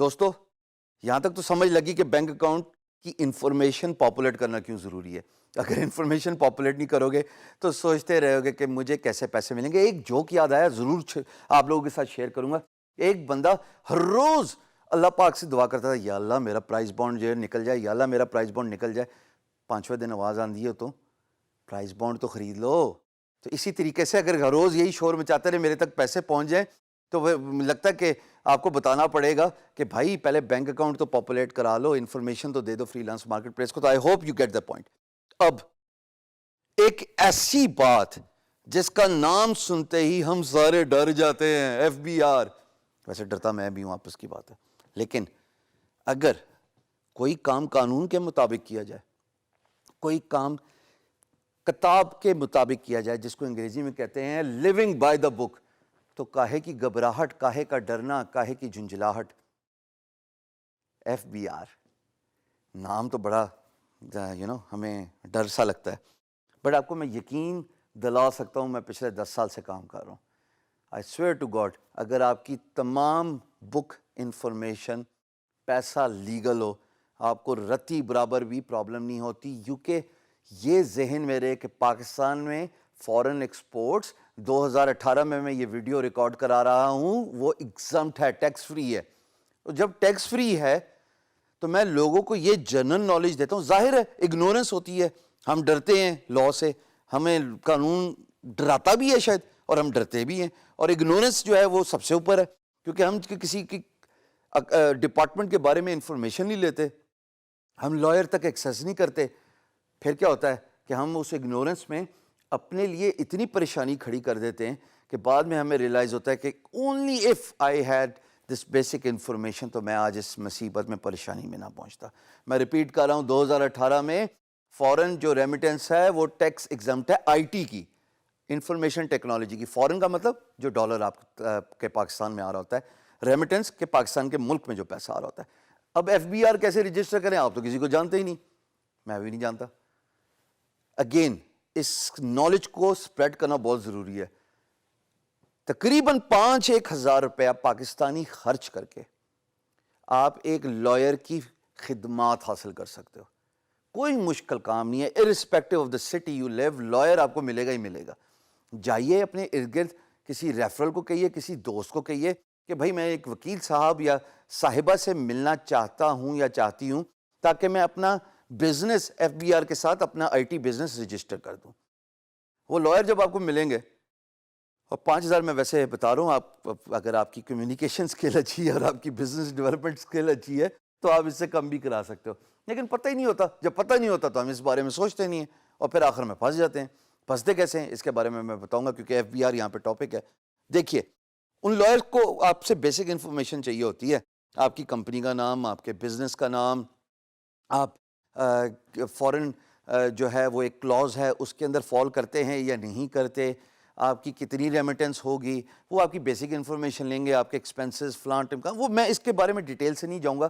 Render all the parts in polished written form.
دوستو یہاں تک تو سمجھ لگی کہ بینک اکاؤنٹ کی انفارمیشن پاپولیٹ کرنا کیوں ضروری ہے. اگر انفارمیشن پاپولیٹ نہیں کرو گے تو سوچتے رہو گے کہ مجھے کیسے پیسے ملیں گے. ایک جوک یاد آیا, ضرور آپ لوگوں کے ساتھ شیئر کروں گا. ایک بندہ ہر روز اللہ پاک سے دعا کرتا تھا, یا اللہ میرا پرائز بانڈ جو ہے نکل جائے, یا اللہ میرا پرائز بانڈ نکل جائے. 5ویں دن آواز آندی ہو تو پرائز بانڈ تو خرید لو. تو اسی طریقے سے اگر ہر روز یہی شور مچاتے رہے میرے تک پیسے پہنچ جائیں تو لگتا ہے کہ آپ کو بتانا پڑے گا کہ بھائی پہلے بینک اکاؤنٹ تو پاپولیٹ کرا لو, انفارمیشن تو دے دو فری لانس مارکیٹ پلیس کو. تو I hope you get the point. اب ایک ایسی بات جس کا نام سنتے ہی ہم سارے ڈر جاتے ہیں, FBI. ویسے ڈرتا میں بھی ہوں, آپس کی بات ہے. لیکن اگر کوئی کام قانون کے مطابق کیا جائے, کوئی کام کتاب کے مطابق کیا جائے, جس کو انگریزی میں کہتے ہیں لیونگ بائی دا بک, تو کاہے کی گھبراہٹ, کاہے کا ڈرنا, کاہے کی جھنجھلاہٹ. FBI نام تو بڑا ہمیں ڈر سا لگتا ہے, بٹ آپ کو میں یقین دلا سکتا ہوں, میں پچھلے 10 سال سے کام کر رہا ہوں. I swear to God, اگر آپ کی تمام بک انفارمیشن پیسہ لیگل ہو, آپ کو رتی برابر بھی پرابلم نہیں ہوتی. کیونکہ یہ ذہن میں رہے کہ پاکستان میں فورن ایکسپورٹس 2018 میں یہ ویڈیو ریکارڈ کرا رہا ہوں, وہ ایگزمپٹ ہے, ٹیکس فری ہے. جب ٹیکس فری ہے تو میں لوگوں کو یہ جنرل نالج دیتا ہوں. ظاہر ہے اگنورنس ہوتی ہے, ہم ڈرتے ہیں لا سے, ہمیں قانون ڈراتا بھی ہے شاید, اور ہم ڈرتے بھی ہیں. اور اگنورنس جو ہے وہ سب سے اوپر ہے, کیونکہ ہم کسی کی ڈپارٹمنٹ کے بارے میں انفارمیشن نہیں لیتے, ہم لائر تک ایکسیس نہیں کرتے. پھر کیا ہوتا ہے کہ ہم اس اگنورنس میں اپنے لیے اتنی پریشانی کھڑی کر دیتے ہیں کہ بعد میں ہمیں ریلائز ہوتا ہے کہ only if I had this basic information تو میں آج اس مصیبت میں پریشانی میں نہ پہنچتا. میں ریپیٹ کر رہا ہوں, 2018 میں فورن جو ریمیٹنس ہے وہ ٹیکس ایگزمپٹ ہے, IT کی, انفارمیشن ٹیکنالوجی کی. فورن کا مطلب جو ڈالر آپ کے پاکستان میں آ رہا ہوتا ہے, ریمیٹنس کے پاکستان کے ملک میں جو پیسہ آ رہا ہوتا ہے. اب FBI کیسے رجسٹر کریں, آپ تو کسی کو جانتے ہی نہیں, میں بھی نہیں جانتا. اگین اس نالج کو سپریڈ کرنا بہت ضروری ہے. تقریباً 5-1 ہزار روپیہ پاکستانی خرچ کر کے آپ ایک لائر کی خدمات حاصل کر سکتے ہو. کوئی مشکل کام نہیں ہے, irrespective of the city you live, lawyer آپ کو ملے گا ہی ملے گا. جائیے اپنے ارد گرد کسی ریفرل کو کہیے, کسی دوست کو کہیے کہ بھائی میں ایک وکیل صاحب یا صاحبہ سے ملنا چاہتا ہوں یا چاہتی ہوں, تاکہ میں اپنا بزنس FBI کے ساتھ اپنا IT بزنس رجسٹر کر دوں. وہ لائر جب آپ کو ملیں گے, اور 5,000 میں ویسے بتا رہا ہوں, آپ اگر آپ کی کمیونیکیشن سکل اچھی ہے اور آپ کی بزنس ڈیولپمنٹ سکل اچھی ہے تو آپ اس سے کم بھی کرا سکتے ہو. لیکن پتہ ہی نہیں ہوتا, جب پتہ نہیں ہوتا تو ہم اس بارے میں سوچتے نہیں ہیں, اور پھر آخر میں پھنس جاتے ہیں. پھنستے کیسے ہیں اس کے بارے میں بتاؤں گا, کیونکہ FBI یہاں پہ ٹاپک ہے. دیکھیے, ان لائر کو آپ سے بیسک انفارمیشن چاہیے ہوتی ہے, آپ کی کمپنی کا نام, آپ کے بزنس کا نام, آپ فورن جو ہے وہ ایک کلوز ہے اس کے اندر فال کرتے ہیں یا نہیں کرتے, آپ کی کتنی ریمیٹنس ہوگی, وہ آپ کی بیسک انفارمیشن لیں گے, آپ کے ایکسپینسز فلان ٹائم کا. وہ میں اس کے بارے میں ڈیٹیل سے نہیں جاؤں گا,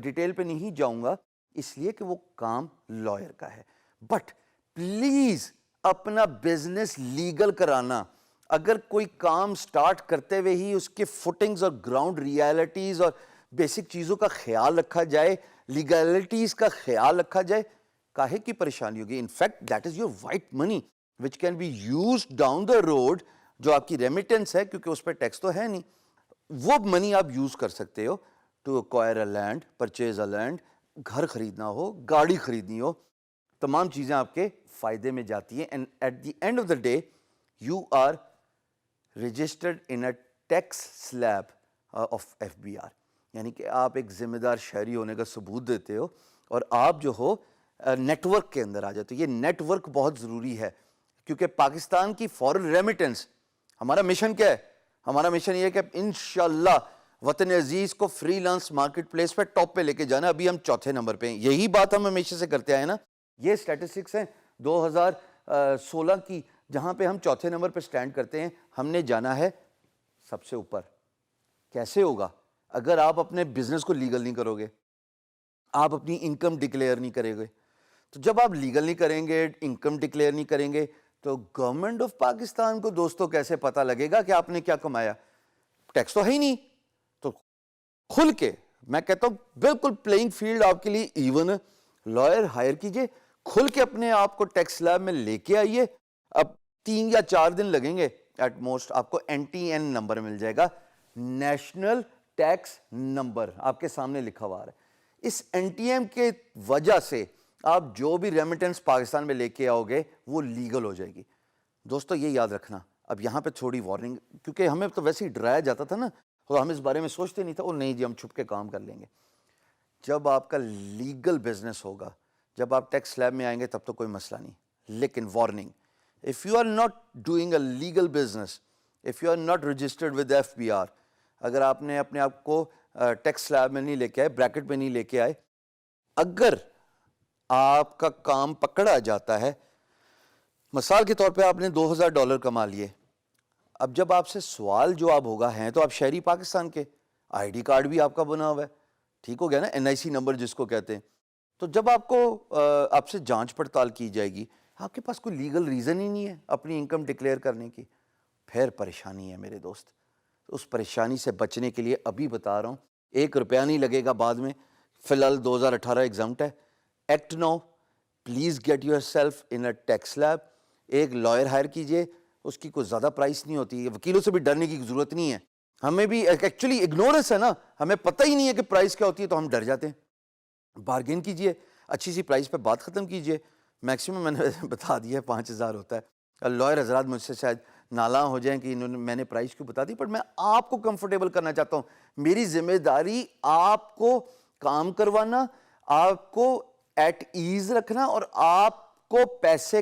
ڈیٹیل پہ نہیں جاؤں گا, اس لیے کہ وہ کام لائر کا ہے. بٹ پلیز اپنا بزنس لیگل کرانا, اگر کوئی کام سٹارٹ کرتے ہوئے ہی اس کے فوٹنگز اور گراؤنڈ ریالٹیز اور بیسک چیزوں کا خیال رکھا جائے, لیگلٹیز کا خیال رکھا جائے, کاہے کی پریشانی ہوگی. In fact that is your white money which can be used down the road, جو آپ کی ریمیٹنس ہے, کیونکہ اس پہ ٹیکس تو ہے نہیں, وہ منی آپ یوز کر سکتے ہو to acquire a land, purchase a land, گھر خریدنا ہو, گاڑی خریدنی ہو, تمام چیزیں آپ کے فائدے میں جاتی ہیں. And at the end of the day you are registered in a tax slab of FBI, یعنی کہ آپ ایک ذمہ دار شہری ہونے کا ثبوت دیتے ہو, اور آپ جو ہو نیٹ ورک کے اندر آ جاتے ہو. یہ نیٹ ورک بہت ضروری ہے, کیونکہ پاکستان کی فورن ریمیٹنس, ہمارا مشن کیا ہے, ہمارا مشن یہ ہے کہ انشاءاللہ وطن عزیز کو فری لانس مارکیٹ پلیس پہ ٹاپ پہ لے کے جانا. ابھی ہم 4تھے نمبر پہ ہیں, یہی بات ہم ہمیشہ سے کرتے آئے نا. یہ اسٹیٹسٹکس ہیں 2016 کی, جہاں پہ ہم 4تھے نمبر پہ سٹینڈ کرتے ہیں. ہم نے جانا ہے سب سے اوپر. کیسے ہوگا؟ اگر آپ اپنے بزنس کو لیگل نہیں کرو گے, آپ اپنی انکم ڈکلیئر نہیں کریں گے. تو جب آپ لیگل نہیں کریں گے, انکم ڈکلیئر نہیں کریں گے, تو گورنمنٹ آف پاکستان کو دوستوں کیسے پتہ لگے گا کہ آپ نے کیا کمایا؟ ٹیکس تو ہے ہی نہیں. تو کھل کے میں کہتا ہوں بالکل پلینگ فیلڈ آپ کے لیے ایون ہے. لائر ہائر کیجئے, کھل کے اپنے آپ کو ٹیکس لیب میں لے کے آئیے. اب 3 یا 4 دن لگیں گے ایٹ موسٹ, آپ کو NTN نمبر مل جائے گا, نیشنل ٹیکس نمبر آپ کے سامنے لکھا ہوا ہے. اس NTM کے وجہ سے آپ جو بھی ریمیٹنس پاکستان میں لے کے آؤ گے وہ لیگل ہو جائے گی. دوستو یہ یاد رکھنا. اب یہاں پہ تھوڑی وارننگ, کیونکہ ہمیں تو ویسے ہی ڈرایا جاتا تھا نا, اور ہم اس بارے میں سوچتے نہیں تھا, وہ نہیں جی ہم چھپ کے کام کر لیں گے. جب آپ کا لیگل بزنس ہوگا, جب آپ ٹیکس لیب میں آئیں گے تب تو کوئی مسئلہ نہیں. لیکن warning, if you are not doing a legal business, if you are not registered with FBR, اگر آپ نے اپنے آپ کو ٹیکس لیب میں نہیں لے کے آئے, بریکٹ میں نہیں لے کے آئے, اگر آپ کا کام پکڑا جاتا ہے, مثال کے طور پہ آپ نے $2000 کما لیے, اب جب آپ سے سوال جواب ہوگا, ہیں تو آپ شہری پاکستان کے, ID کارڈ بھی آپ کا بنا ہوا ہے, ٹھیک ہو گیا نا, NIC نمبر جس کو کہتے ہیں. تو جب آپ کو آپ سے جانچ پڑتال کی جائے گی, آپ کے پاس کوئی لیگل ریزن ہی نہیں ہے اپنی انکم ڈکلیئر کرنے کی, پھر پریشانی ہے میرے دوست. اس پریشانی سے بچنے کے لیے ابھی بتا رہا ہوں, 1 روپیہ نہیں لگے گا بعد میں. فی الحال 2018 ایگزمپٹ ہے. Act now, please get yourself in a tax lab. ایک لائر ہائر کیجئے, اس کی کوئی زیادہ پرائس نہیں ہوتی, وکیلوں سے بھی ڈرنے کی ضرورت نہیں ہے. ہمیں بھی ایکچولی اگنورنس ہے نا, ہمیں پتہ ہی نہیں ہے کہ پرائس کیا ہوتی ہے تو ہم ڈر جاتے ہیں. بارگین کیجئے, اچھی سی پرائس پہ بات ختم کیجئے. میکسیمم میں نے بتا دیا ہے 5000 ہوتا ہے. لائر حضرات مجھ سے شاید نالاں ہو جائیں کہ میں نے پرائس کیوں بتا دی, پر میں آپ کو کمفرٹیبل کرنا چاہتا ہوں. میری ذمہ داری آپ کو کام کروانا, آپ کو ایٹ ایز رکھنا, اور آپ کو پیسے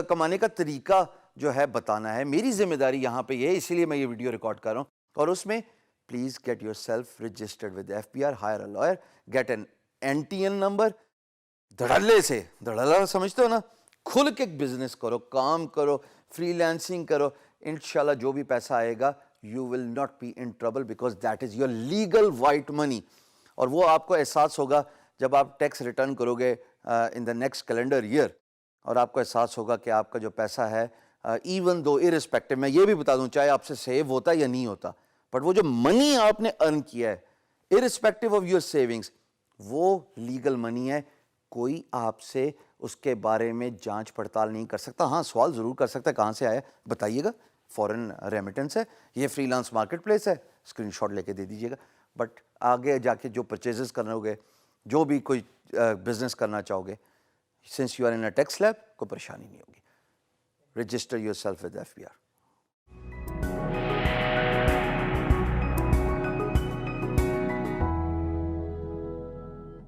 کمانے کا طریقہ جو ہے بتانا ہے. میری ذمہ داری یہاں پہ یہ ہے, اسی لیے میں یہ ویڈیو ریکارڈ کر رہا ہوں. اور اس میں please get yourself registered with FBR, hire a lawyer, get an NTN number. دھڑلے سے, دھڑلہ سمجھتے ہو نا, کھل کے بزنس کرو, کام کرو, فری لینسنگ کرو. انشاءاللہ جو بھی پیسہ آئے گا you will not be in trouble because that is your legal white money. اور وہ آپ کو احساس ہوگا جب آپ ٹیکس ریٹرن کرو گے in the next calendar year, اور آپ کو احساس ہوگا کہ آپ کا جو پیسہ ہے, ایون دو irrespective, میں یہ بھی بتا دوں چاہے آپ سے سیو ہوتا یا نہیں ہوتا, بٹ وہ جو منی آپ نے ارن کیا ہے irrespective of your savings, وہ لیگل منی ہے. کوئی آپ سے اس کے بارے میں جانچ پڑتال نہیں کر سکتا. ہاں سوال ضرور کر سکتا ہے, کہاں سے آیا بتائیے گا, فورن ریمیٹنس ہے, یہ فری لانس مارکیٹ پلیس ہے, اسکرین شاٹ لے کے دے دیجیے گا. بٹ آگے جا کے جو پرچیزز کرنا ہوگے, جو بھی کوئی بزنس کرنا چاہو گے, since you are in a tax lab, کوئی پریشانی نہیں ہوگی. Register yourself with FBR.